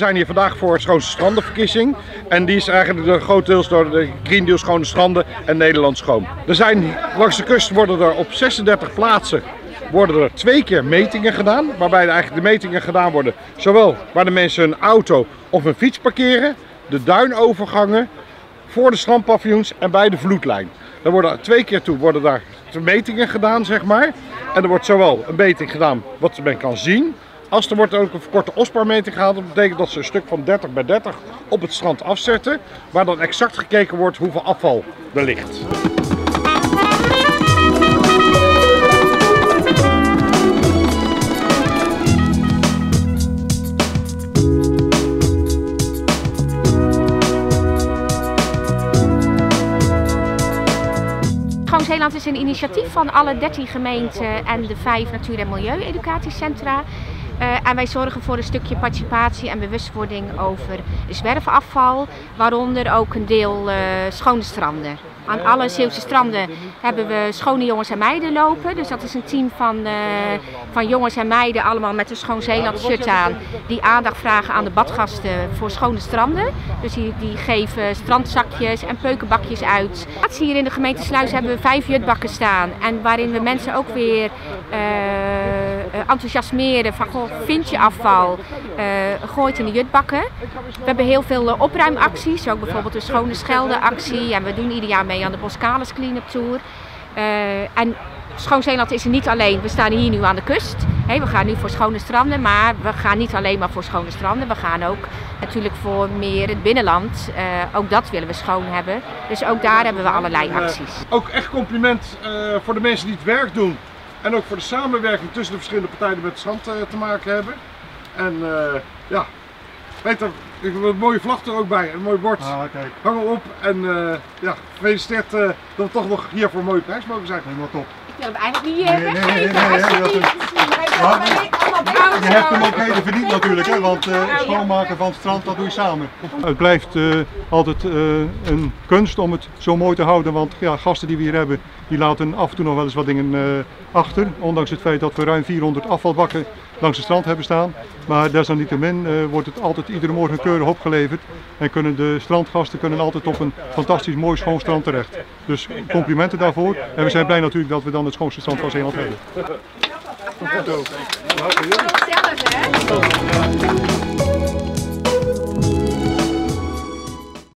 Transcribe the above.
zijn hier vandaag voor het Schoonste Strandenverkiezing. En die is eigenlijk grotendeels door de Green Deal Schone Stranden en Nederland Schoon. Er zijn langs de kust worden er op 36 plaatsen 2 keer metingen gedaan. Waarbij eigenlijk de metingen gedaan worden zowel waar de mensen hun auto of een fiets parkeren, de duinovergangen, voor de strandpaviljoens en bij de vloedlijn. Er worden 2 keer toe worden daar metingen gedaan, zeg maar. En er wordt zowel een meting gedaan wat men kan zien, als er wordt ook een verkorte opspaarmeting gehaald. Dat betekent dat ze een stuk van 30 bij 30 op het strand afzetten, waar dan exact gekeken wordt hoeveel afval er ligt. Schoon Zeeland is een initiatief van alle 13 gemeenten en de 5 natuur- en milieu-educatiecentra. En wij zorgen voor een stukje participatie en bewustwording over zwerfafval, waaronder ook een deel schone stranden. Aan alle Zeeuwse stranden hebben we schone jongens en meiden lopen. Dus dat is een team van jongens en meiden, allemaal met een Schoon Zeeland shirt aan, die aandacht vragen aan de badgasten voor schone stranden. Dus die geven strandzakjes en peukenbakjes uit. Hier in de gemeente Sluis hebben we 5 jutbakken staan. En waarin we mensen ook weer enthousiasmeren van, goh, vind je afval, gooit in de jutbakken. We hebben heel veel opruimacties, ook bijvoorbeeld de Schone Schelde actie. En we doen ieder jaar mee aan de Boskalis Clean-up Tour. En Schoon Zeeland is er niet alleen. We staan hier nu aan de kust. We gaan nu voor schone stranden, maar we gaan niet alleen maar voor schone stranden. We gaan ook natuurlijk voor meer het binnenland. Ook dat willen we schoon hebben. Dus ook daar hebben we allerlei acties. Ook echt compliment voor de mensen die het werk doen. En ook voor de samenwerking tussen de verschillende partijen die met het strand te maken hebben. En ja, Peter, ik heb een mooie vlag er ook bij, een mooi bord. Kijk. Hang hem op en ja, gefeliciteerd dat we toch nog hier voor een mooie prijs mogen zijn. Helemaal top. Ik wil hem eigenlijk niet Je hebt hem ook heden verdiend natuurlijk, hè, want schoonmaken van het strand, dat doe je samen. Het blijft altijd een kunst om het zo mooi te houden, want ja, gasten die we hier hebben, die laten af en toe nog wel eens wat dingen achter. Ondanks het feit dat we ruim 400 afvalbakken langs het strand hebben staan. Maar desalniettemin wordt het altijd iedere morgen keurig opgeleverd. En kunnen de strandgasten altijd op een fantastisch mooi schoon strand terecht. Dus complimenten daarvoor. En we zijn blij natuurlijk dat we dan het schoonste strand van Zeeland hebben. Zelf, hè?